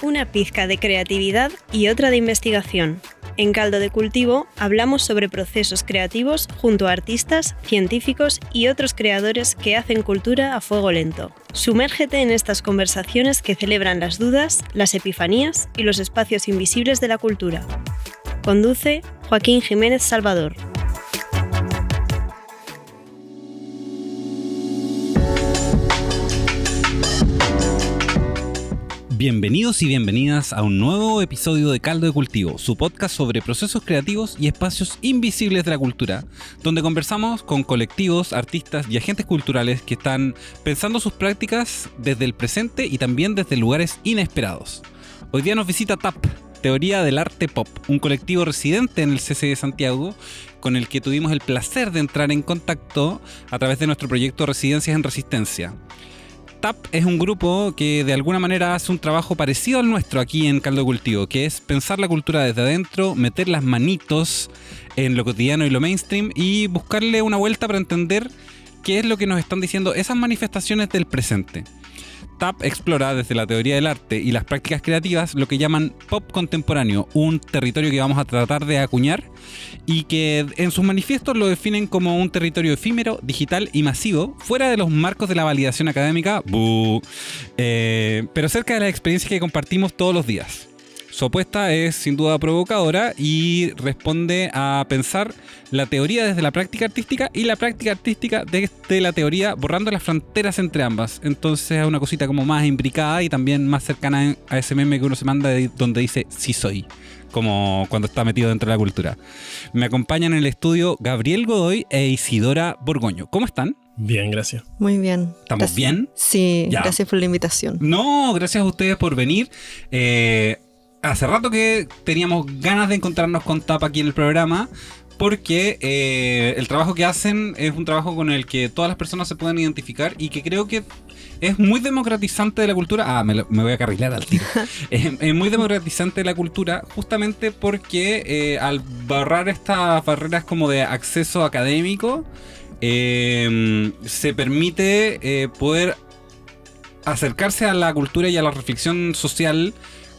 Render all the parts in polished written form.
Una pizca de creatividad y otra de investigación. En Caldo de Cultivo hablamos sobre procesos creativos junto a artistas, científicos y otros creadores que hacen cultura a fuego lento. Sumérgete en estas conversaciones que celebran las dudas, las epifanías y los espacios invisibles de la cultura. Conduce Joaquín Jiménez Salvador. Bienvenidos y bienvenidas a un nuevo episodio de Caldo de Cultivo, su podcast sobre procesos creativos y espacios invisibles de la cultura, donde conversamos con colectivos, artistas y agentes culturales que están pensando sus prácticas desde el presente y también desde lugares inesperados. Hoy día nos visita TAP, Teoría del Arte Pop, un colectivo residente en el CC de Santiago, con el que tuvimos el placer de entrar en contacto a través de nuestro proyecto Residencias en Resistencia. TAP es un grupo que de alguna manera hace un trabajo parecido al nuestro aquí en Caldo de Cultivo, que es pensar la cultura desde adentro, meter las manitos en lo cotidiano y lo mainstream y buscarle una vuelta para entender qué es lo que nos están diciendo esas manifestaciones del presente. TAP explora desde la teoría del arte y las prácticas creativas lo que llaman pop contemporáneo, un territorio que vamos a tratar de acuñar y que en sus manifiestos lo definen como un territorio efímero, digital y masivo, fuera de los marcos de la validación académica, pero cerca de las experiencias que compartimos todos los días. Su apuesta es sin duda provocadora y responde a pensar la teoría desde la práctica artística y la práctica artística desde la teoría, borrando las fronteras entre ambas. Entonces es una cosita como más imbricada y también más cercana a ese meme que uno se manda donde dice sí soy, como cuando está metido dentro de la cultura. Me acompañan en el estudio Gabriel Godoy e Isidora Borgoño. ¿Cómo están? Bien, gracias. Muy bien. ¿Estamos gracias. bien? Sí, Ya. Gracias por la invitación. No, gracias a ustedes por venir. Hace rato que teníamos ganas de encontrarnos con TAP aquí en el programa porque el trabajo que hacen es un trabajo con el que todas las personas se pueden identificar y que creo que es muy democratizante de la cultura. Me voy a carrilar al tiro. Es muy democratizante de la cultura justamente porque al borrar estas barreras como de acceso académico se permite poder acercarse a la cultura y a la reflexión social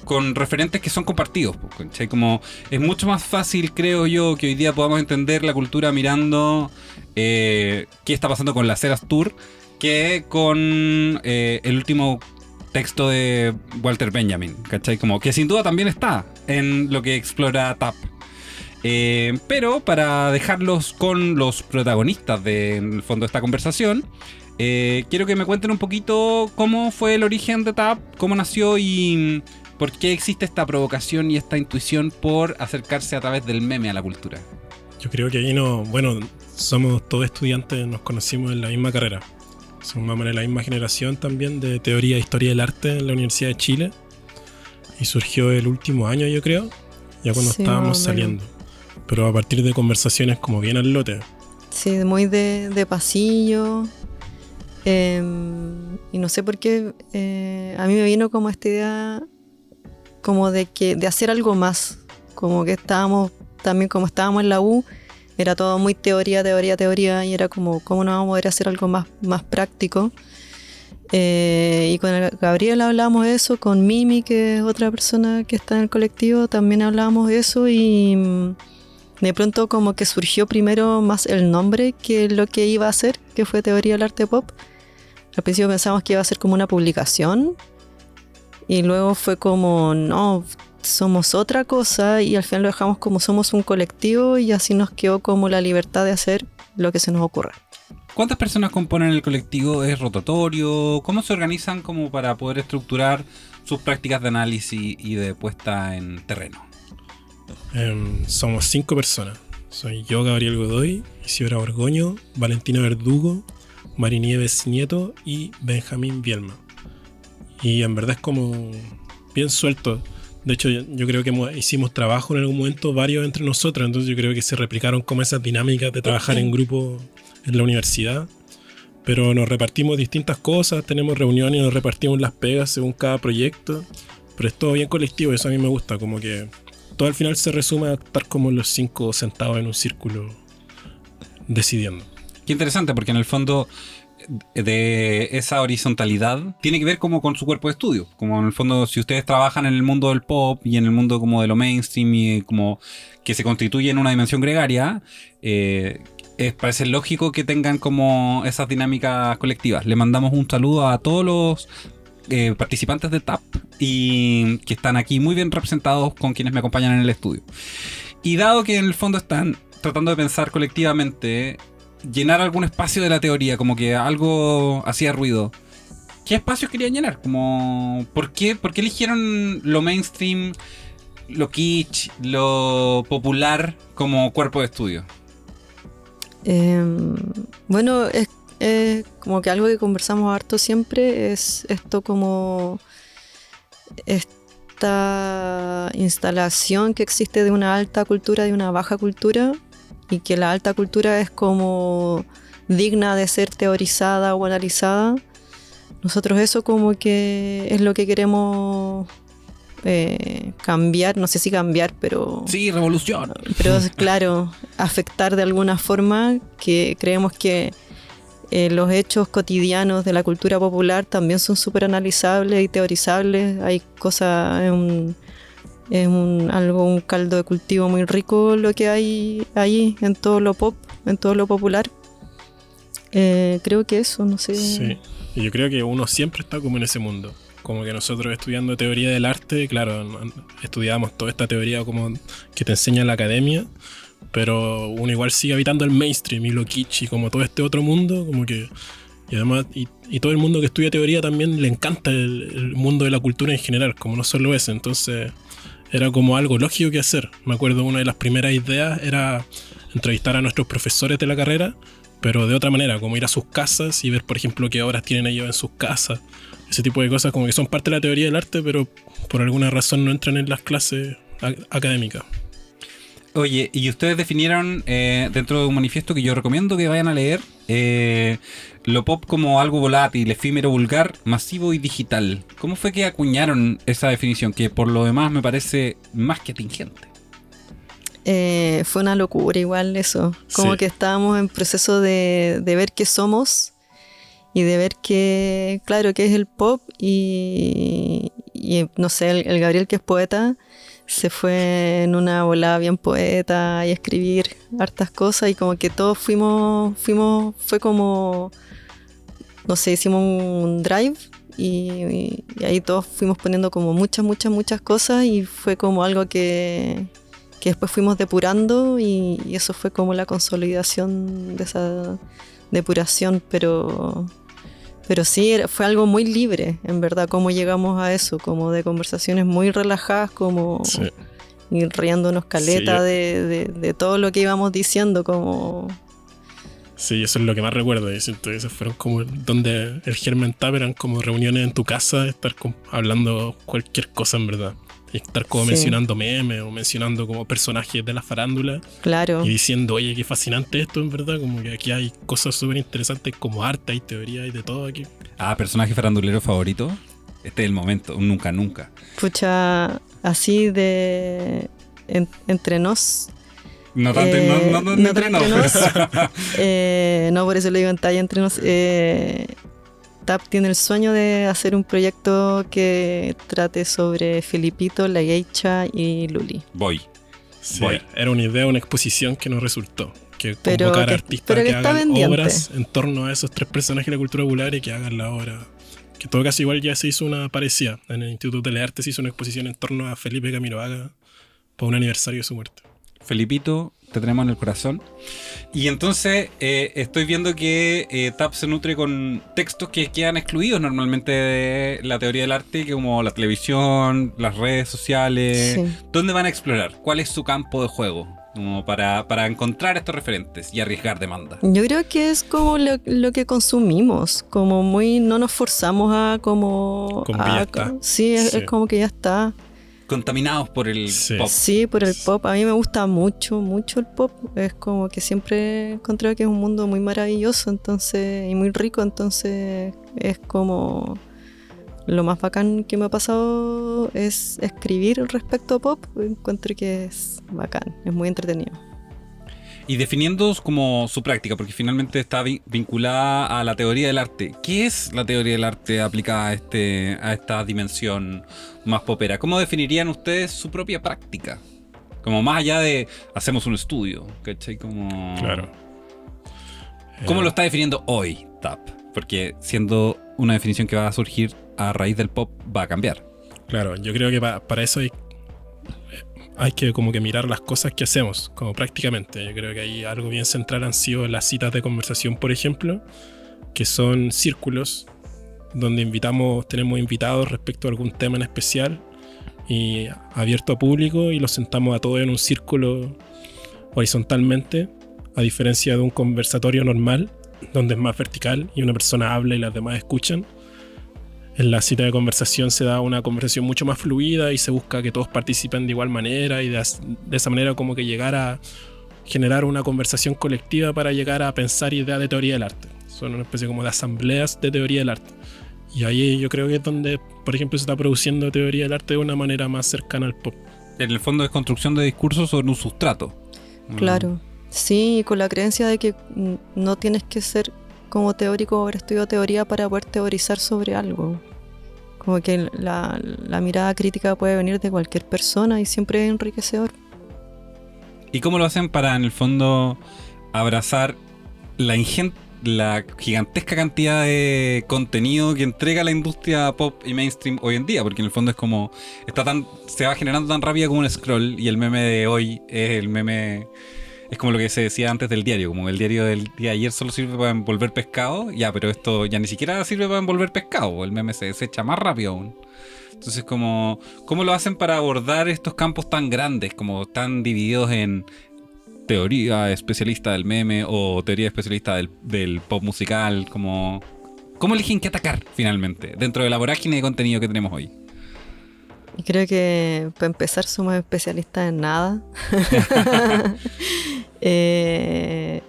con referentes que son compartidos, ¿cachai? Como es mucho más fácil, creo yo, que hoy día podamos entender la cultura mirando qué está pasando con las Eras Tour que con el último texto de Walter Benjamin, ¿cachai? Como que sin duda también está en lo que explora TAP. Pero para dejarlos con los protagonistas en el fondo de esta conversación, quiero que me cuenten un poquito cómo fue el origen de TAP, cómo nació y por qué existe esta provocación y esta intuición por acercarse a través del meme a la cultura. Yo creo que ahí somos todos estudiantes, nos conocimos en la misma carrera. Somos más o menos la misma generación también de teoría e historia del arte en la Universidad de Chile. Y surgió el último año, yo creo, ya cuando estábamos saliendo. Pero a partir de conversaciones como bien al lote. Sí, muy de pasillo. Y no sé por qué a mí me vino como esta idea como de hacer algo más. Como que estábamos en la U, era todo muy teoría, y era como, ¿cómo no vamos a poder hacer algo más práctico? Y con Gabriel hablábamos de eso, con Mimi, que es otra persona que está en el colectivo, también hablábamos de eso y de pronto como que surgió primero más el nombre que lo que iba a hacer, que fue Teoría del Arte Pop. Al principio pensamos que iba a ser como una publicación y luego fue como, no, somos otra cosa, y al final lo dejamos como somos un colectivo y así nos quedó como la libertad de hacer lo que se nos ocurra. ¿Cuántas personas componen el colectivo? ¿Es rotatorio? ¿Cómo se organizan como para poder estructurar sus prácticas de análisis y de puesta en terreno? Somos 5 personas. Soy yo, Gabriel Godoy, Isidora Borgoño, Valentina Verdugo, Mari Nieves Nieto y Benjamín Bielma. Y en verdad es como bien suelto. De hecho, yo creo que hicimos trabajo en algún momento varios entre nosotros, entonces yo creo que se replicaron como esas dinámicas de trabajar en grupo en la universidad. Pero nos repartimos distintas cosas, tenemos reuniones y nos repartimos las pegas según cada proyecto. Pero es todo bien colectivo, eso a mí me gusta, como que todo al final se resume a estar como los 5 sentados en un círculo decidiendo. Qué interesante, porque en el fondo de esa horizontalidad tiene que ver como con su cuerpo de estudio. Como en el fondo, si ustedes trabajan en el mundo del pop y en el mundo como de lo mainstream y como que se constituye en una dimensión gregaria, parece lógico que tengan como esas dinámicas colectivas. Le mandamos un saludo a todos los participantes de TAP y que están aquí muy bien representados con quienes me acompañan en el estudio. Y dado que en el fondo están tratando de pensar colectivamente, llenar algún espacio de la teoría, como que algo hacía ruido, ¿qué espacios querían llenar? Como, ¿por qué eligieron lo mainstream, lo kitsch, lo popular como cuerpo de estudio? Bueno, es como que algo que conversamos harto siempre es esto, como esta instalación que existe de una alta cultura y una baja cultura, y que la alta cultura es como digna de ser teorizada o analizada. Nosotros eso como que es lo que queremos cambiar, no sé si cambiar, pero... Sí, revolución. Pero claro, afectar de alguna forma, que creemos que los hechos cotidianos de la cultura popular también son súper analizables y teorizables. Hay cosas, un caldo de cultivo muy rico lo que hay ahí en todo lo pop, en todo lo popular. Creo que eso, no sé. Sí, y yo creo que uno siempre está como en ese mundo. Como que nosotros estudiando teoría del arte, claro, estudiamos toda esta teoría como que te enseña la academia, pero uno igual sigue habitando el mainstream y lo kitsch y como todo este otro mundo, como que... Y además, y todo el mundo que estudia teoría también le encanta el mundo de la cultura en general, como no solo ese. Entonces era como algo lógico que hacer. Me acuerdo, una de las primeras ideas era entrevistar a nuestros profesores de la carrera, pero de otra manera, como ir a sus casas y ver, por ejemplo, qué obras tienen ellos en sus casas. Ese tipo de cosas como que son parte de la teoría del arte, pero por alguna razón no entran en las clases académicas. Oye, y ustedes definieron dentro de un manifiesto que yo recomiendo que vayan a leer, lo pop como algo volátil, efímero, vulgar, masivo y digital. ¿Cómo fue que acuñaron esa definición? Que por lo demás me parece más que atingente. Fue una locura igual eso. Como Sí. que estábamos en proceso de ver qué somos y de ver qué, claro, qué es el pop. Y no sé, el Gabriel, que es poeta, se fue en una volada bien poeta y a escribir hartas cosas, y como que todos fuimos, fue como, no sé, hicimos un drive y ahí todos fuimos poniendo como muchas cosas, y fue como algo que después fuimos depurando, y eso fue como la consolidación de esa depuración, pero sí, fue algo muy libre, en verdad, cómo llegamos a eso, como de conversaciones muy relajadas, como Sí. ir riéndonos caleta Sí, de todo lo que íbamos diciendo, como... Sí, eso es lo que más recuerdo. Y siento que esos fueron como donde el germen tap eran como reuniones en tu casa, estar hablando cualquier cosa en verdad. Y estar como Sí. mencionando memes o mencionando como personajes de la farándula Claro, y diciendo, oye, qué fascinante esto en verdad. Como que aquí hay cosas súper interesantes como arte, hay teoría, hay de todo aquí. Ah, personaje farandulero favorito. Este es el momento, un nunca. pucha, así de... entre nos... No tanto, no entre nos. No, por eso lo digo en talla, entre nos. TAP tiene el sueño de hacer un proyecto que trate sobre Felipito, la Geisha y Luli. Voy. Sí, Voy. era una idea, una exposición que no resultó. Que Pero convocar que- artistas pero que que está hagan pendiente. obras en torno a esos tres personajes de la cultura popular y que hagan la obra. Que en todo caso igual ya se hizo una parecida. En el Instituto de Arte se hizo una exposición en torno a Felipe Camiroaga por un aniversario de su muerte. Felipito, te tenemos en el corazón. Y entonces estoy viendo que TAP se nutre con textos que quedan excluidos normalmente de la teoría del arte, como la televisión, las redes sociales. Sí. ¿Dónde van a explorar? ¿Cuál es su campo de juego? Como para encontrar estos referentes y arriesgar demanda. Yo creo que es como lo que consumimos, como muy, no nos forzamos a como... Como que ya está. Sí, es Sí. como que ya está. Contaminados por el Sí. pop. Sí, por el pop. A mí me gusta mucho el pop. Es como que siempre he encontrado que es un mundo muy maravilloso, entonces, y muy rico, entonces es como lo más bacán que me ha pasado es escribir respecto a pop. Encuentro que es bacán, es muy entretenido. Y definiendo como su práctica, porque finalmente está vinculada a la teoría del arte. ¿Qué es la teoría del arte aplicada a esta dimensión más popera? ¿Cómo definirían ustedes su propia práctica? Como más allá de hacemos un estudio, ¿cachai? Como... Claro. ¿Cómo lo está definiendo hoy, TAP? Porque siendo una definición que va a surgir a raíz del pop, va a cambiar. Claro, yo creo que para eso hay que como que mirar las cosas que hacemos, como prácticamente. Yo creo que ahí algo bien central han sido las citas de conversación, por ejemplo, que son círculos donde tenemos invitados respecto a algún tema en especial y abierto a público, y los sentamos a todos en un círculo horizontalmente, a diferencia de un conversatorio normal, donde es más vertical y una persona habla y las demás escuchan. En la cita de conversación se da una conversación mucho más fluida y se busca que todos participen de igual manera, y de esa manera como que llegar a generar una conversación colectiva para llegar a pensar ideas de teoría del arte. Son una especie como de asambleas de teoría del arte. Y ahí yo creo que es donde, por ejemplo, se está produciendo teoría del arte de una manera más cercana al pop. En el fondo es construcción de discursos sobre un sustrato. Claro. Sí, con la creencia de que no tienes que ser como teórico o haber estudiado teoría para poder teorizar sobre algo. Como que la mirada crítica puede venir de cualquier persona y siempre es enriquecedor. ¿Y cómo lo hacen para, en el fondo, abrazar la gigantesca cantidad de contenido que entrega la industria pop y mainstream hoy en día? Porque en el fondo es como se va generando tan rápido como un scroll, y el meme de hoy es como lo que se decía antes del diario, como el diario del día de ayer solo sirve para envolver pescado, pero esto ya ni siquiera sirve para envolver pescado, el meme se desecha más rápido aún. Entonces, ¿cómo lo hacen para abordar estos campos tan grandes, como tan divididos en teoría especialista del meme o teoría especialista del pop musical? ¿Cómo eligen qué atacar finalmente dentro de la vorágine de contenido que tenemos hoy? Y creo que para empezar somos especialistas en nada.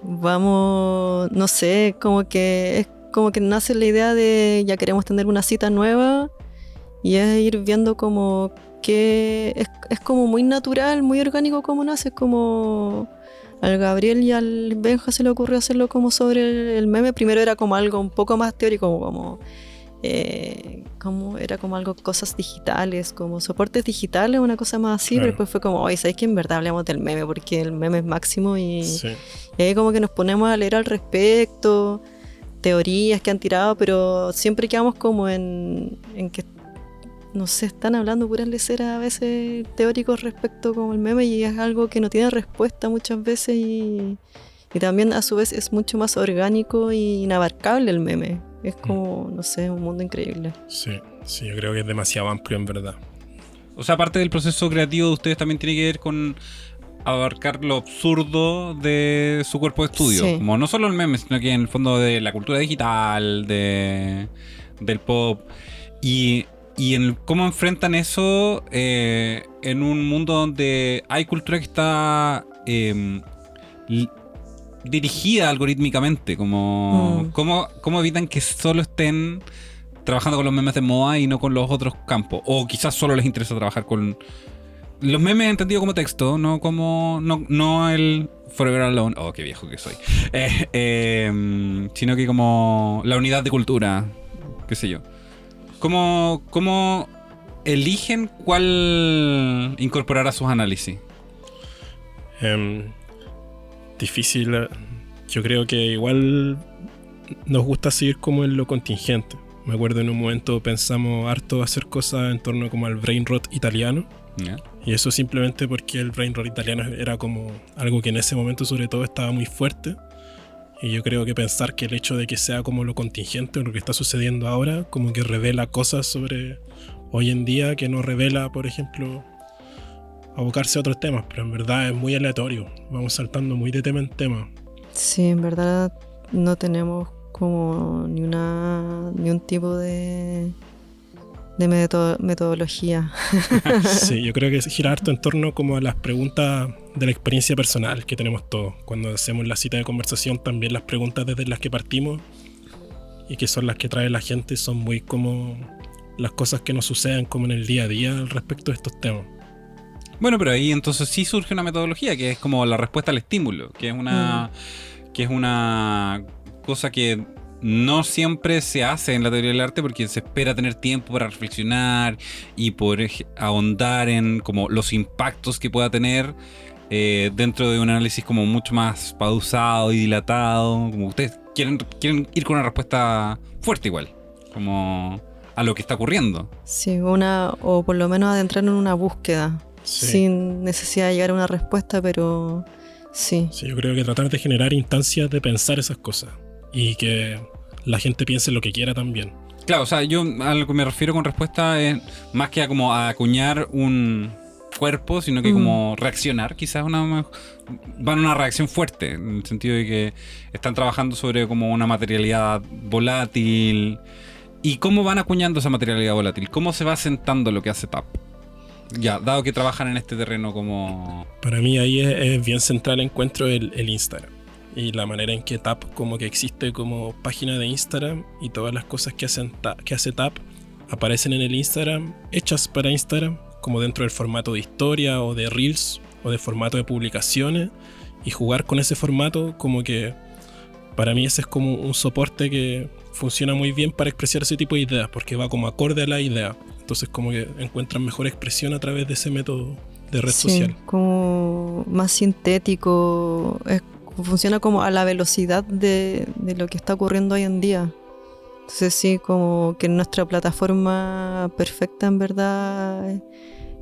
Vamos, no sé, como que nace la idea de ya queremos tener una cita nueva, y es ir viendo como que es como muy natural, muy orgánico como nace. Es como al Gabriel y al Benja se le ocurrió hacerlo como sobre el meme. Primero era como algo un poco más teórico, como era como algo, cosas digitales, como soportes digitales, una cosa más así. Claro. Pero después fue como, oye, ¿sabes que en verdad hablamos del meme? Porque el meme es máximo, y ahí como que nos ponemos a leer al respecto, teorías que han tirado, pero siempre quedamos como en que, no sé, están hablando puras leceras a veces teóricos respecto como el meme, y es algo que no tiene respuesta muchas veces, y también a su vez es mucho más orgánico y inabarcable el meme. Es como, no sé, un mundo increíble. Sí, yo creo que es demasiado amplio en verdad. O sea, aparte del proceso creativo de ustedes también tiene que ver con abarcar lo absurdo de su cuerpo de estudio. Sí. Como no solo el meme, sino que en el fondo de la cultura digital, del pop. Y en cómo enfrentan eso en un mundo donde hay cultura que está dirigida algorítmicamente, como ¿cómo evitan que solo estén trabajando con los memes de moda y no con los otros campos? O quizás solo les interesa trabajar con los memes entendido como texto, no el Forever Alone, oh, qué viejo que soy, sino que como la unidad de cultura, qué sé yo. ¿Cómo eligen cuál incorporar a sus análisis? Difícil. Yo creo que igual nos gusta seguir como en lo contingente. Me acuerdo en un momento pensamos harto hacer cosas en torno como al brain rot italiano. Yeah. Y eso simplemente porque el brain rot italiano era como algo que en ese momento sobre todo estaba muy fuerte. Y yo creo que pensar que el hecho de que sea como lo contingente o lo que está sucediendo ahora, como que revela cosas sobre hoy en día que no revela, por ejemplo, abocarse a otros temas, pero en verdad es muy aleatorio. Vamos saltando muy de tema en tema. Sí, en verdad no tenemos como ni un tipo de metodología. Sí, yo creo que gira harto en torno como a las preguntas de la experiencia personal que tenemos todos. Cuando hacemos la cita de conversación, también las preguntas desde las que partimos y que son las que trae la gente son muy como las cosas que nos suceden como en el día a día al respecto de estos temas. Bueno, pero ahí entonces sí surge una metodología que es como la respuesta al estímulo, que es una cosa que no siempre se hace en la teoría del arte porque se espera tener tiempo para reflexionar y poder ahondar en como los impactos que pueda tener dentro de un análisis como mucho más pausado y dilatado. Como ustedes quieren ir con una respuesta fuerte igual, como a lo que está ocurriendo. Sí, o por lo menos adentrar en una búsqueda, sin necesidad de llegar a una respuesta, pero sí. Sí, yo creo que tratar de generar instancias de pensar esas cosas y que la gente piense lo que quiera también. Claro, o sea, yo a lo que me refiero con respuesta es más que a acuñar un cuerpo, sino que como reaccionar, quizás van a una reacción fuerte, en el sentido de que están trabajando sobre como una materialidad volátil. ¿Y cómo van acuñando esa materialidad volátil? ¿Cómo se va asentando lo que hace TAP? Ya, dado que trabajan en este terreno como... Para mí ahí es bien central, encuentro el Instagram y la manera en que TAP como que existe como página de Instagram y todas las cosas que hace TAP aparecen en el Instagram, hechas para Instagram, como dentro del formato de historia o de Reels o de formato de publicaciones, y jugar con ese formato como que para mí ese es como un soporte que funciona muy bien para expresar ese tipo de ideas porque va como acorde a la idea. Entonces como que encuentran mejor expresión a través de ese método de red social. Como más sintético, funciona como a la velocidad de lo que está ocurriendo hoy en día. Entonces sí, como que nuestra plataforma perfecta en verdad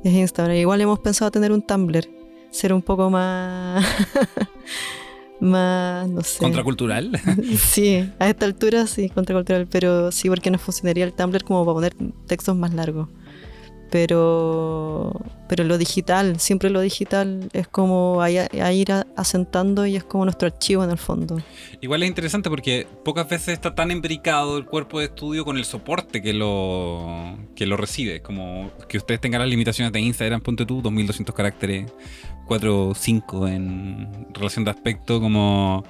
es Instagram. Igual hemos pensado tener un Tumblr, ser un poco más... más, no sé. ¿Contracultural? Sí, a esta altura sí, contracultural, pero sí porque nos funcionaría el Tumblr como para poner textos más largos. Pero lo digital, siempre lo digital es como a ir asentando y es como nuestro archivo en el fondo. Igual es interesante porque pocas veces está tan embricado el cuerpo de estudio con el soporte que lo recibe. Como que ustedes tengan las limitaciones de Instagram, ponte tú, 2200 caracteres, 4 o 5 en relación de aspecto, como...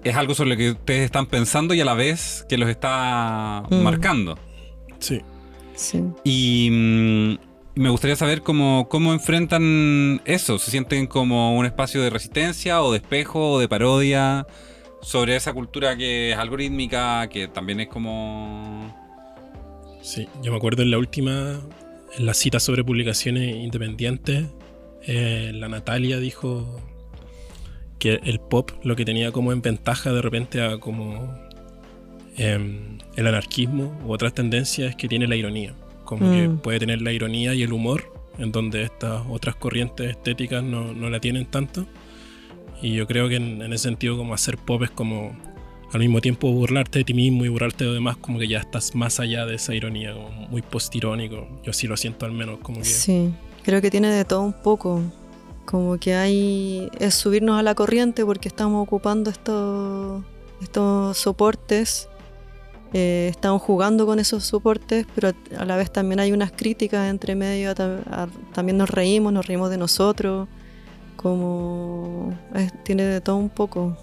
Es algo sobre lo que ustedes están pensando y a la vez que los está marcando. Sí. Sí. Y me gustaría saber cómo enfrentan eso. ¿Se sienten como un espacio de resistencia o de espejo o de parodia sobre esa cultura que es algorítmica, que también es como... Sí, yo me acuerdo en la cita sobre publicaciones independientes, la Natalia dijo que el pop lo que tenía como en ventaja de repente a como... el anarquismo u otras tendencias es que tiene la ironía, como que puede tener la ironía y el humor, en donde estas otras corrientes estéticas no la tienen tanto. Y yo creo que en ese sentido como hacer pop es como al mismo tiempo burlarte de ti mismo y burlarte de los demás, como que ya estás más allá de esa ironía, como muy postirónico. Yo así lo siento al menos, como que... Sí, creo que tiene de todo un poco, como que es subirnos a la corriente porque estamos ocupando estos soportes. Estamos jugando con esos soportes, pero a la vez también hay unas críticas entre medio, también nos reímos de nosotros, como tiene de todo un poco.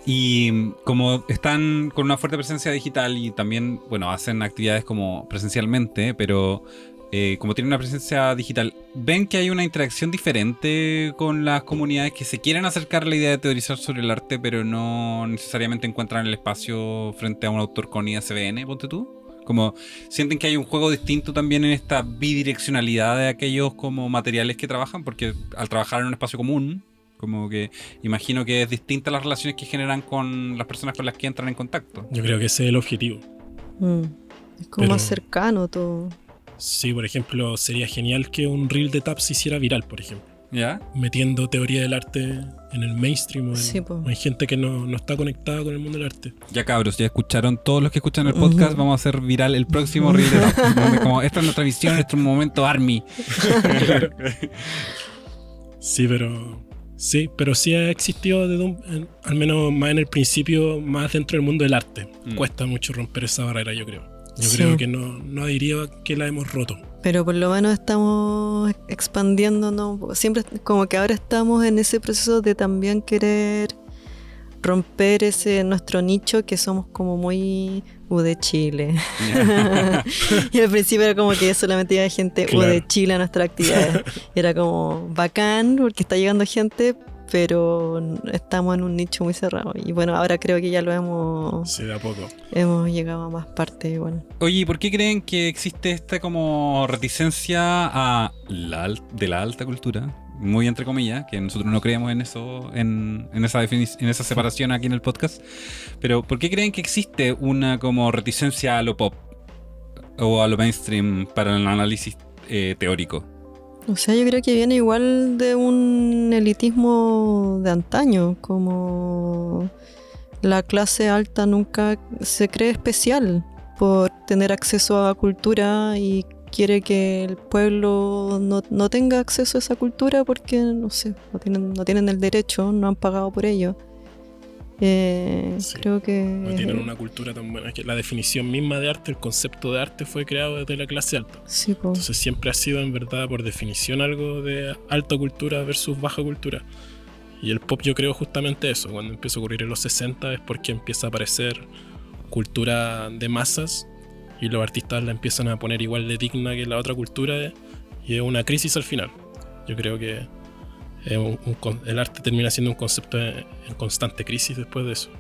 Y como están con una fuerte presencia digital y también, bueno, hacen actividades como presencialmente, pero como tienen una presencia digital, ¿ven que hay una interacción diferente con las comunidades que se quieren acercar a la idea de teorizar sobre el arte, pero no necesariamente encuentran el espacio frente a un autor con ISBN, ponte tú? Como sienten que hay un juego distinto también en esta bidireccionalidad de aquellos como materiales que trabajan, porque al trabajar en un espacio común, como que imagino que es distinta las relaciones que generan con las personas con las que entran en contacto. Yo creo que ese es el objetivo. Es como más cercano todo. Sí, por ejemplo, sería genial que un reel de TAP se hiciera viral, por ejemplo. ¿Ya? Metiendo teoría del arte en el mainstream o en gente que no está conectada con el mundo del arte. Ya cabros, ya escucharon, todos los que escuchan el podcast, vamos a hacer viral el próximo reel de TAP. Como, esta es nuestra visión, nuestro momento ARMY. Sí, pero sí ha existido al menos más en el principio, más dentro del mundo del arte. Cuesta mucho romper esa barrera, yo creo. Yo creo que no diría que la hemos roto. Pero por lo menos estamos expandiéndonos. Siempre como que ahora estamos en ese proceso de también querer romper nuestro nicho que somos como muy de Chile. Y al principio era como que solamente iba gente de Chile a nuestras actividades. Era como bacán porque está llegando gente, pero estamos en un nicho muy cerrado. Y bueno, ahora creo que ya lo hemos... Sí, de a poco. Hemos llegado a más partes igual. Oye, ¿por qué creen que existe esta como reticencia de la alta cultura? Muy entre comillas, que nosotros no creemos en eso, en esa separación aquí en el podcast. Pero ¿por qué creen que existe una como reticencia a lo pop o a lo mainstream para el análisis teórico? O sea, yo creo que viene igual de un elitismo de antaño, como la clase alta nunca se cree especial por tener acceso a cultura y quiere que el pueblo no tenga acceso a esa cultura porque, no sé, no tienen el derecho, no han pagado por ello. Sí, creo que... No tienen una cultura tan buena. Que la definición misma de arte, el concepto de arte fue creado desde la clase alta. Sí, entonces siempre ha sido en verdad por definición algo de alta cultura versus baja cultura. Y el pop yo creo justamente eso. Cuando empieza a ocurrir en los 60 es porque empieza a aparecer cultura de masas y los artistas la empiezan a poner igual de digna que la otra cultura y es una crisis al final. Yo creo que el arte termina siendo un concepto en constante crisis después de eso.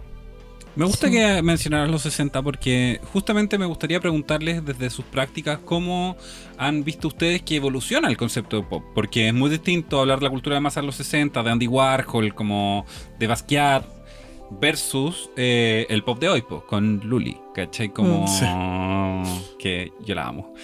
Me gusta que mencionaras los 60 porque justamente me gustaría preguntarles desde sus prácticas cómo han visto ustedes que evoluciona el concepto de pop, porque es muy distinto hablar de la cultura de masa en los 60, de Andy Warhol, como de Basquiat, versus el pop de hoy, con Luli, ¿cachai? Como que yo la amo.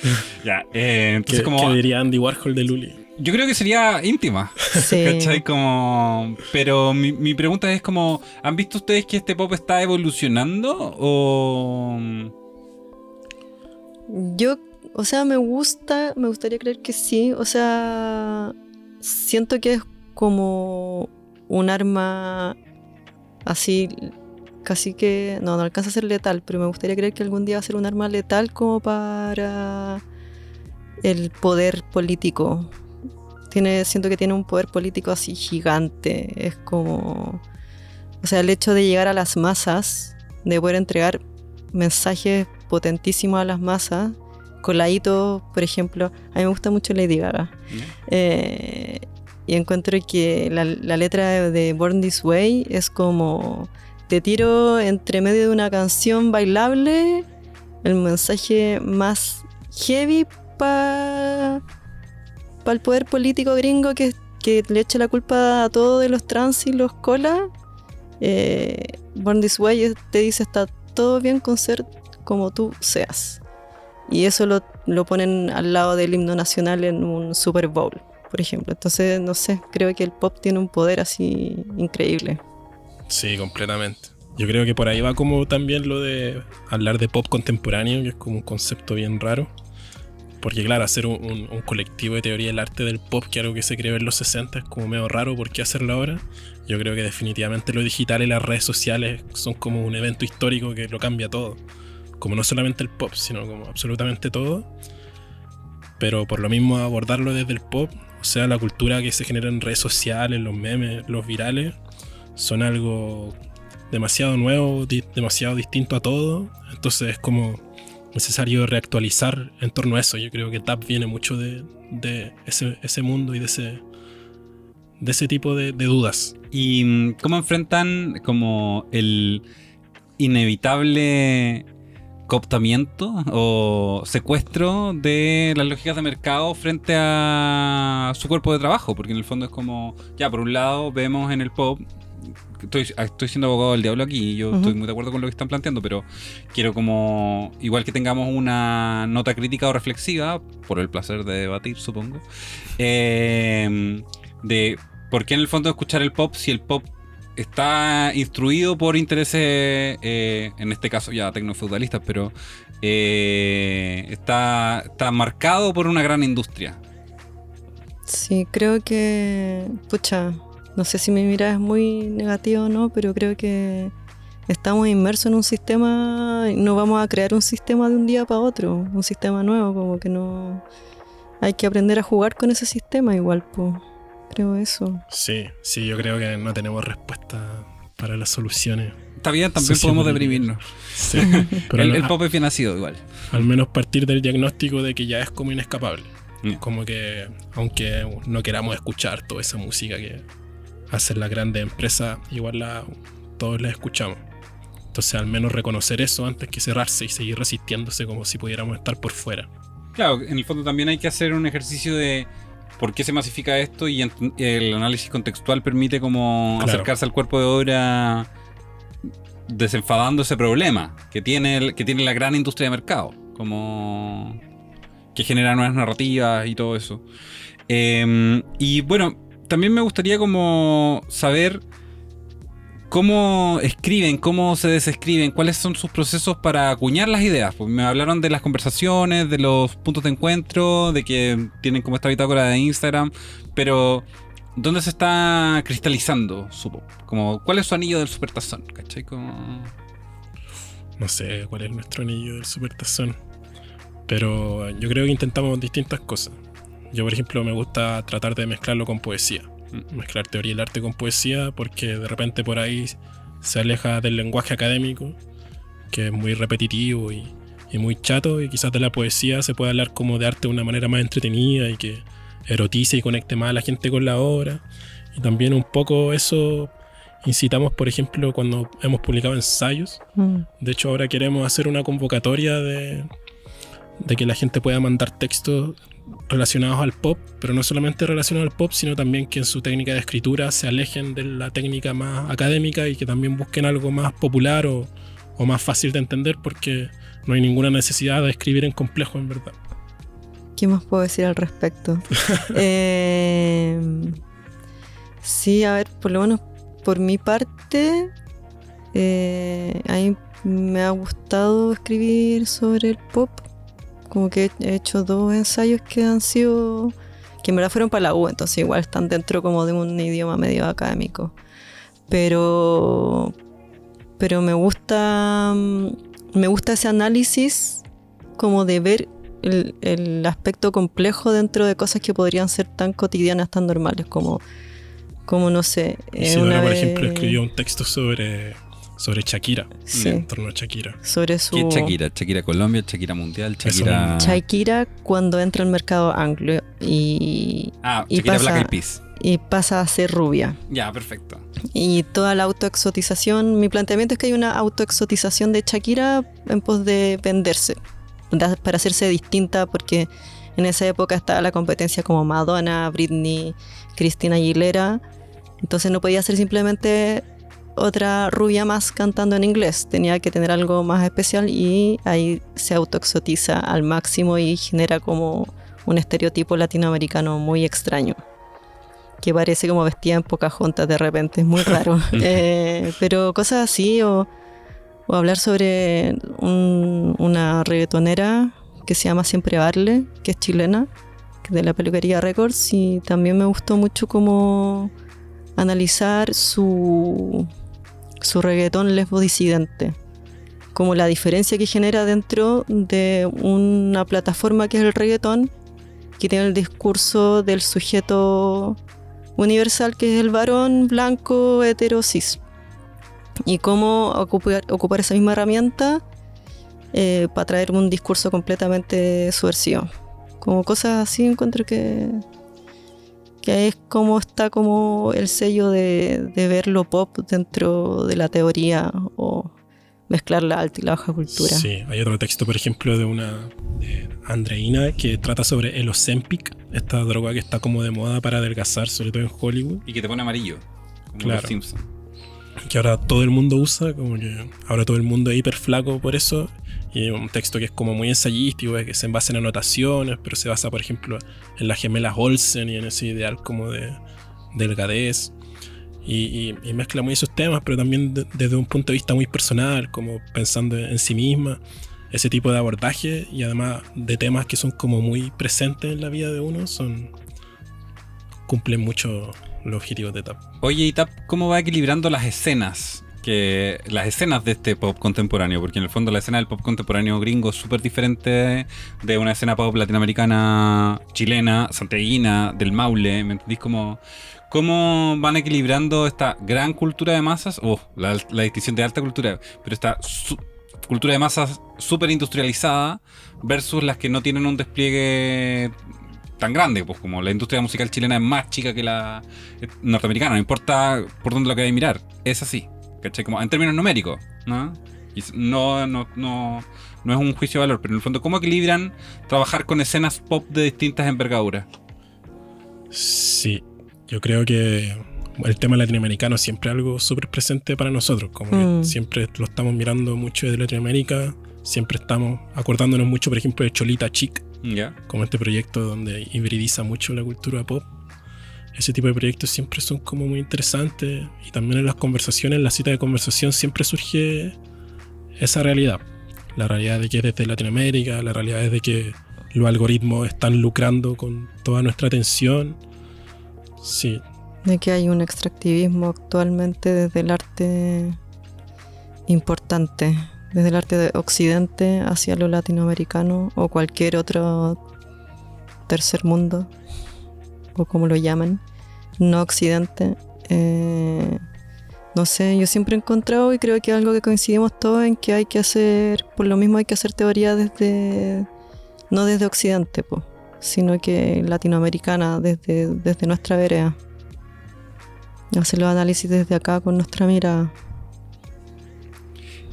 Ya, entonces ¿Qué diría Andy Warhol de Luli? Yo creo que sería íntima, sí. ¿cachai? Como, pero mi pregunta es como, ¿han visto ustedes que este pop está evolucionando o...? Yo, o sea, me gustaría creer que sí, o sea, siento que es como un arma así, casi que, no alcanza a ser letal, pero me gustaría creer que algún día va a ser un arma letal como para el poder político. Siento que tiene un poder político así gigante. Es como, o sea, el hecho de llegar a las masas, de poder entregar mensajes potentísimos a las masas. Coladito, por ejemplo, a mí me gusta mucho Lady Gaga. Y encuentro que la letra de Born This Way es como, te tiro entre medio de una canción bailable el mensaje más heavy para el poder político gringo que le echa la culpa a todo de los trans y los colas. Born This Way te dice, está todo bien con ser como tú seas. Y eso lo ponen al lado del himno nacional en un Super Bowl, por ejemplo. Entonces, no sé, creo que el pop tiene un poder así increíble. Sí, completamente. Yo creo que por ahí va como también lo de hablar de pop contemporáneo, que es como un concepto bien raro. Porque claro, hacer un colectivo de teoría del arte del pop, que es algo que se creó en los 60, es como medio raro. ¿Por qué hacerlo ahora? Yo creo que definitivamente lo digital y las redes sociales son como un evento histórico que lo cambia todo. Como no solamente el pop, sino como absolutamente todo. Pero por lo mismo abordarlo desde el pop, o sea, la cultura que se genera en redes sociales, los memes, los virales, son algo demasiado nuevo, demasiado distinto a todo. Entonces es como necesario reactualizar en torno a eso. Yo creo que TAP viene mucho de ese mundo y de ese tipo de dudas. ¿Y cómo enfrentan como el inevitable cooptamiento o secuestro de las lógicas de mercado frente a su cuerpo de trabajo? Porque en el fondo es como, ya, por un lado vemos en el pop, estoy siendo abogado del diablo aquí, yo estoy muy de acuerdo con lo que están planteando, pero quiero como, igual que tengamos una nota crítica o reflexiva, por el placer de debatir, supongo, de por qué en el fondo escuchar el pop si el pop está instruido por intereses, en este caso ya tecnofeudalistas, pero está marcado por una gran industria. Sí, creo que, pucha, no sé si mi mirada es muy negativa o no, pero creo que estamos inmersos en un sistema y no vamos a crear un sistema de un día para otro, un sistema nuevo, como que no... Hay que aprender a jugar con ese sistema igual, pues. Creo eso. Sí, yo creo que no tenemos respuesta para las soluciones. Está bien, también podemos deprimirnos. Sí, pero el pop es bien nacido igual. Al menos partir del diagnóstico de que ya es como inescapable. Mm. Como que, aunque no queramos escuchar toda esa música que hacen las grandes empresas, igual todos la escuchamos. Entonces, al menos reconocer eso antes que cerrarse y seguir resistiéndose como si pudiéramos estar por fuera. Claro, en el fondo también hay que hacer un ejercicio de por qué se masifica esto, y el análisis contextual permite como acercarse al cuerpo de obra desenfadando ese problema que tiene la gran industria de mercado, como que genera nuevas narrativas y todo eso. Y bueno, también me gustaría como saber cómo escriben, cómo se desescriben, cuáles son sus procesos para acuñar las ideas. Pues me hablaron de las conversaciones, de los puntos de encuentro, de que tienen como esta bitácora de Instagram, pero ¿dónde se está cristalizando su pop? Como, ¿cuál es su anillo del supertazón? ¿Cachai? Como... No sé cuál es nuestro anillo del supertazón, pero yo creo que intentamos distintas cosas. Yo, por ejemplo, me gusta tratar de mezclarlo con poesía. Mezclar teoría del arte con poesía, porque de repente por ahí se aleja del lenguaje académico, que es muy repetitivo y muy chato, y quizás de la poesía se puede hablar como de arte de una manera más entretenida y que erotice y conecte más a la gente con la obra. Y también un poco eso incitamos, por ejemplo, cuando hemos publicado ensayos. De hecho, ahora queremos hacer una convocatoria de que la gente pueda mandar textos relacionados al pop, pero no solamente relacionados al pop, sino también que en su técnica de escritura se alejen de la técnica más académica y que también busquen algo más popular o más fácil de entender, porque no hay ninguna necesidad de escribir en complejo, en verdad. ¿Qué más puedo decir al respecto? Sí, a ver, por lo menos por mi parte, a mí me ha gustado escribir sobre el pop. Como que he hecho 2 ensayos que han sido, que en verdad fueron para la U, entonces igual están dentro como de un idioma medio académico. Pero me gusta ese análisis como de ver el aspecto complejo dentro de cosas que podrían ser tan cotidianas, tan normales, como no sé. Isidora, por ejemplo, escribió un texto sobre Shakira, sí, en torno a Shakira. Sobre su... ¿Qué es Shakira? Shakira Colombia, Shakira Mundial, Shakira... Shakira cuando entra al mercado anglo y Shakira Black Eyed Peas. Y pasa a ser rubia. Ya, perfecto. Y toda la autoexotización, mi planteamiento es que hay una autoexotización de Shakira en pos de venderse, para hacerse distinta, porque en esa época estaba la competencia como Madonna, Britney, Christina Aguilera, entonces no podía ser simplemente otra rubia más cantando en inglés, tenía que tener algo más especial, y ahí se autoexotiza al máximo y genera como un estereotipo latinoamericano muy extraño, que parece como vestida en Pocahontas de repente, es muy raro. Pero cosas así, o hablar sobre una reggaetonera que se llama Siempre Barle, que es chilena, de la Peluquería Records, y también me gustó mucho como analizar su reggaetón lesbo disidente, como la diferencia que genera dentro de una plataforma que es el reggaetón, que tiene el discurso del sujeto universal, que es el varón blanco hetero cis, y cómo ocupar esa misma herramienta para traer un discurso completamente subversivo. Como cosas así encuentro que es como está como el sello de ver lo pop dentro de la teoría, o mezclar la alta y la baja cultura. Sí, hay otro texto, por ejemplo, de Andreina, que trata sobre el Ozempic, esta droga que está como de moda para adelgazar, sobre todo en Hollywood. Y que te pone amarillo, como Claro. los Simpsons. Que ahora todo el mundo usa, como que ahora todo el mundo es hiper flaco por eso. Y un texto que es como muy ensayístico, que se basa en anotaciones, pero se basa, por ejemplo, en las gemelas Olsen y en ese ideal como de delgadez. Y mezcla muy esos temas, pero también desde un punto de vista muy personal, como pensando en sí misma, ese tipo de abordaje, y además de temas que son como muy presentes en la vida de uno, cumplen mucho los objetivos de TAP. Oye, ¿y TAP cómo va equilibrando las escenas? que las escenas de este pop contemporáneo, porque en el fondo la escena del pop contemporáneo gringo es súper diferente de una escena pop latinoamericana, chilena, santiaguina, del Maule, ¿me entendís? ¿Cómo van equilibrando esta gran cultura de masas, la distinción de alta cultura, pero esta cultura de masas súper industrializada versus las que no tienen un despliegue tan grande, pues como la industria musical chilena es más chica que la norteamericana, no importa por dónde lo queráis mirar, es así, ¿cachai? Como en términos numéricos, ¿no? Y no es un juicio de valor, pero en el fondo, ¿cómo equilibran trabajar con escenas pop de distintas envergaduras? Sí, yo creo que el tema latinoamericano siempre es algo súper presente para nosotros, como que siempre lo estamos mirando mucho desde Latinoamérica, siempre estamos acordándonos mucho, por ejemplo, de Cholita Chic, como este proyecto donde hibridiza mucho la cultura pop. Ese tipo de proyectos siempre son como muy interesantes, y también en las conversaciones, en la cita de conversación siempre surge esa realidad, la realidad de que desde Latinoamérica, la realidad es de que los algoritmos están lucrando con toda nuestra atención. Sí. De que hay un extractivismo actualmente desde el arte importante, desde el arte de Occidente hacia lo latinoamericano o cualquier otro tercer mundo, o como lo llaman, no Occidente. No sé, yo siempre he encontrado, y creo que es algo que coincidimos todos, en que hay que hacer, por lo mismo hay que hacer teoría no desde Occidente, sino que latinoamericana, desde nuestra vereda. Hacer los análisis desde acá con nuestra mirada.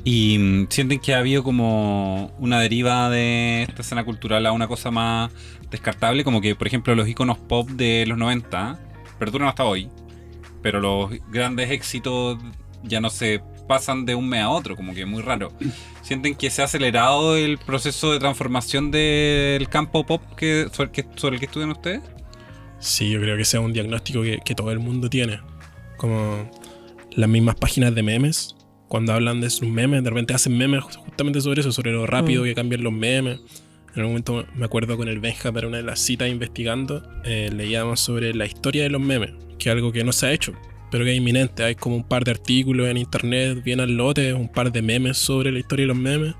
¿Y sienten que ha habido como una deriva de esta escena cultural a una cosa más descartable? Como que, por ejemplo, los iconos pop de los 90 perduran hasta hoy, pero los grandes éxitos ya no se pasan de un mes a otro, como que es muy raro. ¿Sienten que se ha acelerado el proceso de transformación del campo pop sobre el que estudian ustedes? Sí, yo creo que ese es un diagnóstico que todo el mundo tiene. Como las mismas páginas de memes, cuando hablan de sus memes, de repente hacen memes justamente sobre eso, sobre lo rápido que cambian los memes. En algún momento me acuerdo con el Benja, para una de las citas investigando, leíamos sobre la historia de los memes, que es algo que no se ha hecho, pero que es inminente. Hay como un par de artículos en internet bien al lote, un par de memes sobre la historia de los memes,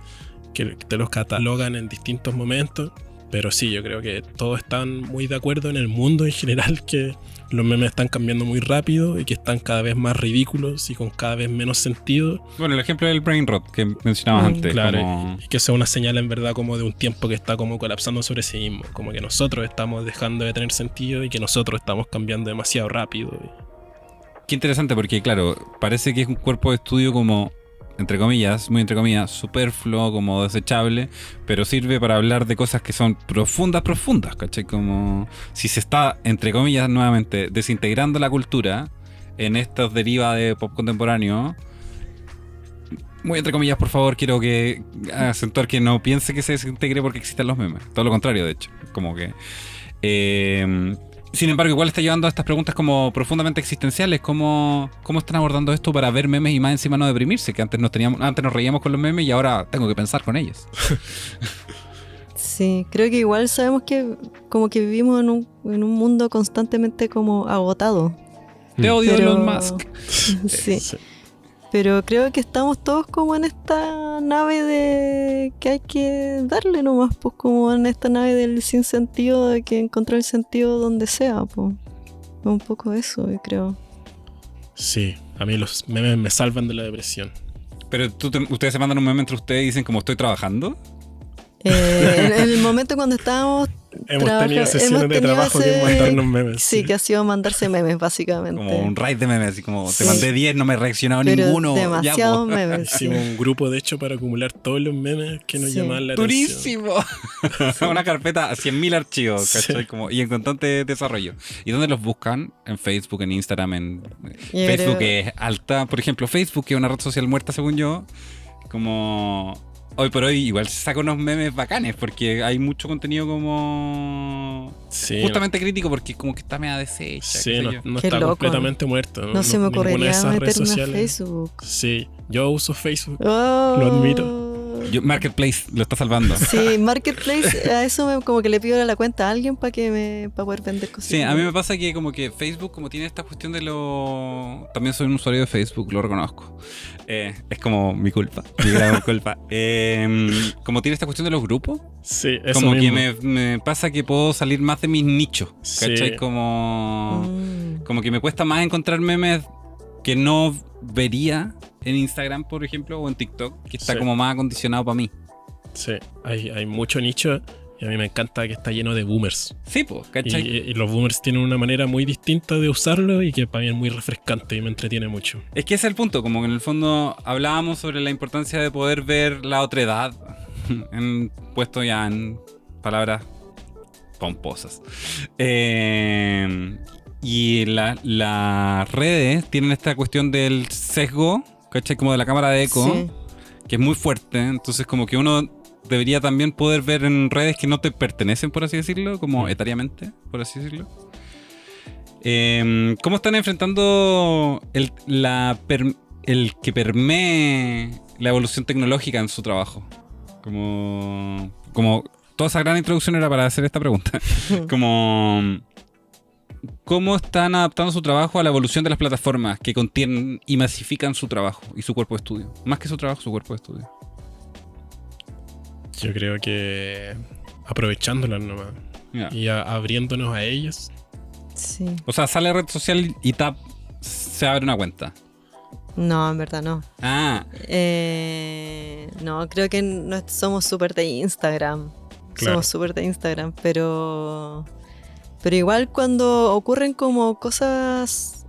que te los catalogan en distintos momentos. Pero sí, yo creo que todos están muy de acuerdo en el mundo en general que los memes están cambiando muy rápido y que están cada vez más ridículos y con cada vez menos sentido. Bueno, el ejemplo del brain rot que mencionabas antes. Claro, como... y que sea una señal en verdad como de un tiempo que está como colapsando sobre sí mismo, como que nosotros estamos dejando de tener sentido y que nosotros estamos cambiando demasiado rápido. Qué interesante, porque claro, parece que es un cuerpo de estudio como, entre comillas, muy entre comillas, superfluo, como desechable, pero sirve para hablar de cosas que son profundas, ¿cachai? Como si se está, entre comillas, nuevamente desintegrando la cultura en estas derivas de pop contemporáneo. Muy entre comillas, por favor, quiero que acentuar que no piense que se desintegre porque existen los memes. Todo lo contrario, de hecho. Como que... sin embargo, igual está llevando a estas preguntas como profundamente existenciales. ¿Cómo están abordando esto para ver memes y más encima no deprimirse? Que antes nos reíamos con los memes y ahora tengo que pensar con ellos. Sí, creo que igual sabemos que como que vivimos en un mundo constantemente como agotado. Te odio, Elon Musk. Sí. Pero creo que estamos todos como en esta nave de que hay que darle nomás, pues como en esta nave del sinsentido, de que encontrar el sentido donde sea, pues. Un poco eso, yo creo. Sí, a mí los memes me salvan de la depresión. Pero ustedes se mandan un meme entre ustedes y dicen como estoy trabajando. En el momento cuando estábamos hemos tenido sesiones de trabajo que es mandarnos memes. Sí, que ha sido mandarse memes, básicamente. Como un raid de memes, así como Sí. te mandé 10, no me he reaccionado Pero ninguno. demasiados Ya, memes. sí. Hicimos un grupo, de hecho, para acumular todos los memes que nos Sí. llamaban la atención. ¡Durísimo! Una carpeta, 100.000 archivos, ¿cachai? Sí. Como, y en constante desarrollo. ¿Y dónde los buscan? En Facebook, en Instagram, en Yo Facebook creo- es alta. Por ejemplo, Facebook, que es una red social muerta según yo. Como... Hoy por hoy igual se saca unos memes bacanes porque hay mucho contenido como... Sí, justamente crítico porque como que está media deshecha. Sí, qué sé no, yo. no Qué está loco. completamente muerto. No se me ninguna de ocurriría esas redes meterme a sociales. Facebook. Sí, yo uso Facebook. Oh, Lo admito. Marketplace lo está salvando. Sí, Marketplace, a eso como que le pido la cuenta a alguien para poder vender cosas. Sí, a mí me pasa que como que Facebook, como tiene esta cuestión de lo... También soy un usuario de Facebook, lo reconozco. Es como mi culpa, mi gran culpa. Como tiene esta cuestión de los grupos, Sí, eso como mismo. que me pasa que puedo salir más de mis nichos, ¿cachai? Sí. Como que me cuesta más encontrar memes que no vería en Instagram, por ejemplo, o en TikTok, que está Sí. como más acondicionado para mí. Sí, hay mucho nicho y a mí me encanta que está lleno de boomers. Sí, pues, Y, ¿cachai? y los boomers tienen una manera muy distinta de usarlo y que para mí es muy refrescante y me entretiene mucho. Es que ese es el punto, como que en el fondo hablábamos sobre la importancia de poder ver la otra edad, puesto ya en palabras pomposas. Y las redes tienen esta cuestión del sesgo, ¿cachai? Como de la cámara de eco, Sí. que es muy fuerte, entonces como que uno debería también poder ver en redes que no te pertenecen, por así decirlo, como etariamente, por así decirlo. ¿Cómo están enfrentando el que permee la evolución tecnológica en su trabajo? Como toda esa gran introducción era para hacer esta pregunta. ¿Cómo están adaptando su trabajo a la evolución de las plataformas que contienen y masifican su trabajo y su cuerpo de estudio? Más que su trabajo, su cuerpo de estudio. Yo creo que aprovechándolas nomás Ya. y abriéndonos a ellas. Sí. O sea, sale red social y se abre una cuenta. No, en verdad no. Ah, No, creo que no somos súper de Instagram. Claro. Somos súper de Instagram, pero igual cuando ocurren como cosas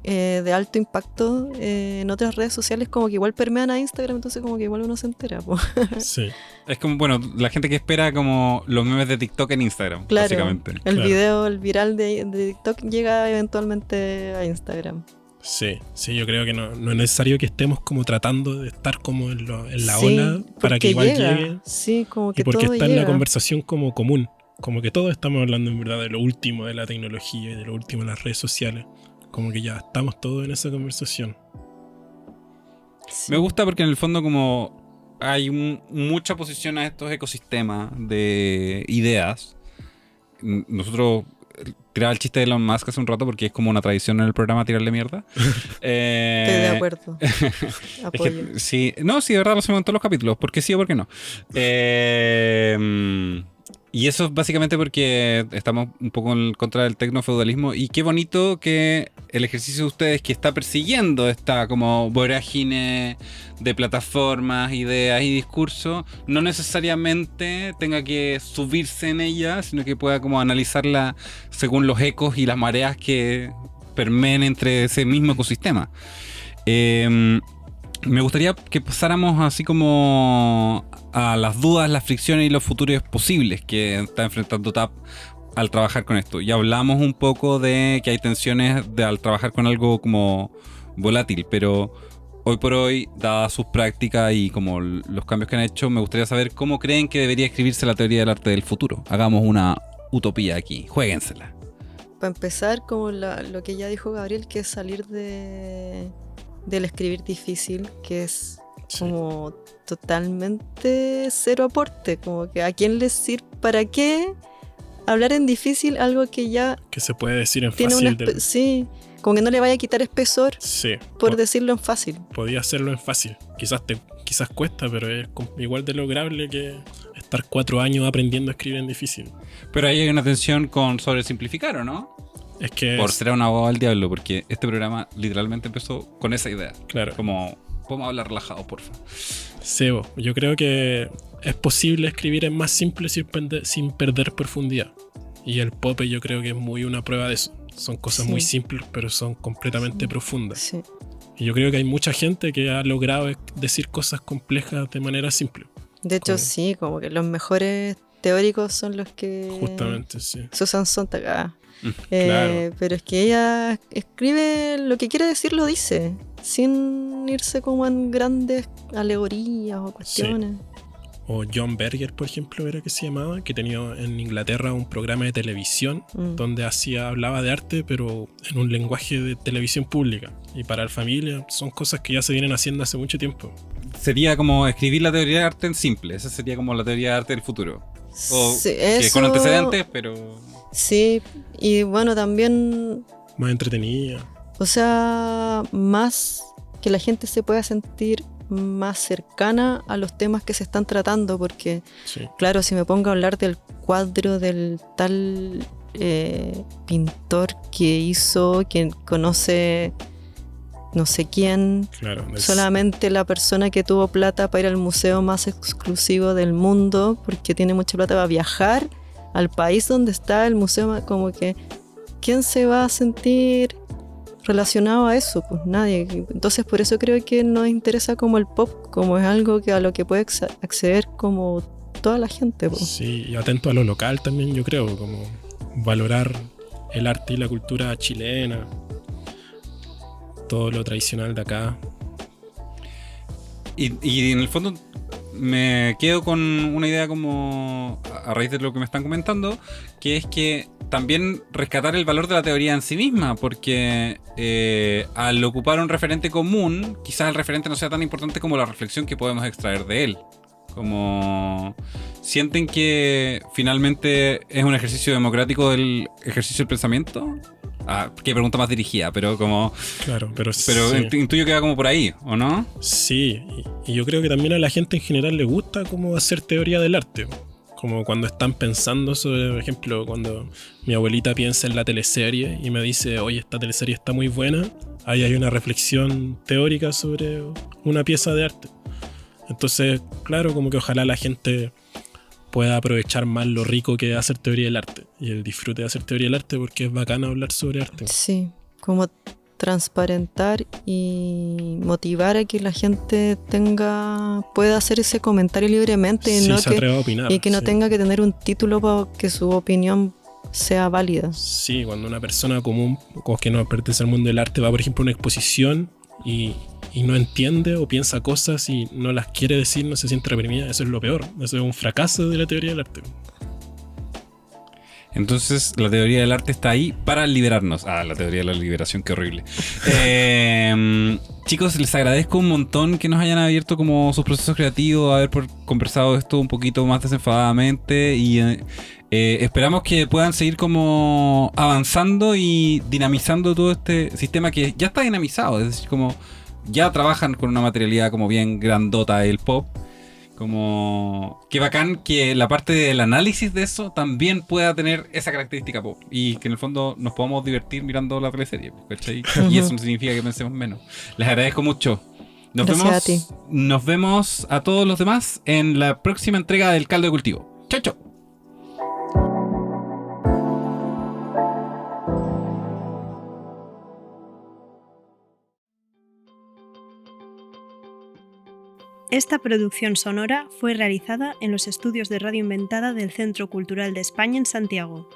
de alto impacto en otras redes sociales, como que igual permean a Instagram, entonces como que igual uno se entera. Po. Sí, es como, bueno, la gente que espera como los memes de TikTok en Instagram, Claro, básicamente. el Claro. video, el viral de TikTok llega eventualmente a Instagram. sí, yo creo que no es necesario que estemos como tratando de estar como en la Sí, ola para que porque igual llega. llegue. Sí, como que Y porque todo está en la llega. conversación como común. Como que todos estamos hablando en verdad de lo último de la tecnología y de lo último de las redes sociales. Como que ya estamos todos en esa conversación. Sí. Me gusta porque en el fondo como hay mucha posición a estos ecosistemas de ideas. Nosotros tiraba el chiste de Elon Musk hace un rato porque es como una tradición en el programa tirarle mierda. Estoy de acuerdo. Es Apoyo. que, sí, no, sí, de verdad lo hacemos en todos los capítulos. ¿Por qué sí o por qué no? Y eso es básicamente porque estamos un poco en contra del tecnofeudalismo. Y qué bonito que el ejercicio de ustedes que está persiguiendo esta como vorágine de plataformas, ideas y discursos, no necesariamente tenga que subirse en ella, sino que pueda como analizarla según los ecos y las mareas que permeen entre ese mismo ecosistema. Me gustaría que pasáramos así como a las dudas, las fricciones y los futuros posibles que está enfrentando TAP al trabajar con esto. Ya hablamos un poco de que hay tensiones al trabajar con algo como volátil, pero hoy por hoy, dadas sus prácticas y como los cambios que han hecho, me gustaría saber cómo creen que debería escribirse la teoría del arte del futuro. Hagamos una utopía aquí, juéguensela. Para empezar, como lo que ya dijo Gabriel, que es salir del escribir difícil, que es Sí. como totalmente cero aporte, como que a quién les sirve, para qué hablar en difícil algo que ya Que se puede decir en tiene fácil. sí, como que no le vaya a quitar espesor Sí. por decirlo en fácil. Podía hacerlo en fácil. Quizás cuesta, pero es igual de lograble que estar 4 años aprendiendo a escribir en difícil. Pero ahí hay una tensión con sobresimplificar, ¿o no? Es que Por ser un abogado del diablo, porque este programa literalmente empezó con esa idea. claro. Como, podemos hablar relajado, porfa. Sebo, yo creo que es posible escribir en más simple sin perder profundidad. Y el Pope yo creo que es muy una prueba de eso. Son cosas Sí. muy simples, pero son completamente profundas. Sí. Y yo creo que hay mucha gente que ha logrado decir cosas complejas de manera simple. De hecho, Como- sí, como que los mejores teóricos son los que Justamente, sí. Susan Sontag. Claro. Pero es que ella escribe lo que quiere decir, lo dice, sin irse como en grandes alegorías o cuestiones. O John Berger, por ejemplo, era que se llamaba, que tenía en Inglaterra un programa de televisión donde hablaba de arte, pero en un lenguaje de televisión pública. Y para la familia son cosas que ya se vienen haciendo hace mucho tiempo. sería como escribir la teoría de arte en simple. Esa sería como la teoría de arte del futuro. O Sí, que eso, con antecedentes, pero... sí, y bueno, también, Más entretenida. o sea, más que la gente se pueda sentir más cercana a los temas que se están tratando, porque Sí. claro, si me pongo a hablar del cuadro del tal pintor que hizo, quien conoce no sé quién, Claro. solamente la persona que tuvo plata para ir al museo más exclusivo del mundo, porque tiene mucha plata, va a viajar al país donde está el museo, como que ¿quién se va a sentir relacionado a eso? Pues nadie. Entonces por eso creo que nos interesa como el pop, como es algo que a lo que puede acceder como toda la gente, pues. Sí, y atento a lo local también, yo creo, como valorar el arte y la cultura chilena, todo lo tradicional de acá. Y en el fondo me quedo con una idea como a raíz de lo que me están comentando, que es que también rescatar el valor de la teoría en sí misma, porque al ocupar un referente común, quizás el referente no sea tan importante como la reflexión que podemos extraer de él. Como sienten que finalmente es un ejercicio democrático del ejercicio del pensamiento. Qué pregunta más dirigida, pero como... Claro, pero sí. Intuyo que va como por ahí, ¿o no? Sí, y yo creo que también a la gente en general le gusta como hacer teoría del arte. Como cuando están pensando sobre, por ejemplo, cuando mi abuelita piensa en la teleserie y me dice, oye, esta teleserie está muy buena, ahí hay una reflexión teórica sobre una pieza de arte. Entonces, claro, como que ojalá la gente pueda aprovechar más lo rico que es hacer teoría del arte y el disfrute de hacer teoría del arte, porque es bacán hablar sobre arte. Sí, como transparentar y motivar a que la gente pueda hacer ese comentario libremente y Sí, no se atreva a opinar. y que no sí. tenga que tener un título para que su opinión sea válida. Sí, cuando una persona común o que no pertenece al mundo del arte va, por ejemplo, a una exposición y no entiende o piensa cosas y no las quiere decir, no se siente reprimida, eso es lo peor. Eso es un fracaso de la teoría del arte. Entonces la teoría del arte está ahí para liberarnos. La teoría de la liberación, qué horrible. Chicos, les agradezco un montón que nos hayan abierto como sus procesos creativos, haber conversado esto un poquito más desenfadadamente y esperamos que puedan seguir como avanzando y dinamizando todo este sistema que ya está dinamizado, es decir, como ya trabajan con una materialidad como bien grandota el pop. Como qué bacán que la parte del análisis de eso también pueda tener esa característica pop y que en el fondo nos podamos divertir mirando la teleserie, ¿cachai? Y eso no significa que pensemos menos. Les agradezco mucho. Gracias a ti. Nos vemos a todos los demás en la próxima entrega del Caldo de Cultivo. Chau, chau. Esta producción sonora fue realizada en los estudios de Radio Inventada del Centro Cultural de España en Santiago.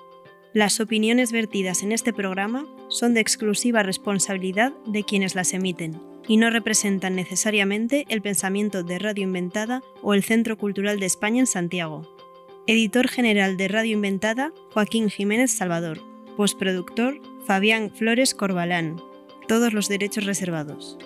Las opiniones vertidas en este programa son de exclusiva responsabilidad de quienes las emiten y no representan necesariamente el pensamiento de Radio Inventada o el Centro Cultural de España en Santiago. Editor general de Radio Inventada, Joaquín Jiménez Salvador. Postproductor, Fabián Flores Corbalán. Todos los derechos reservados.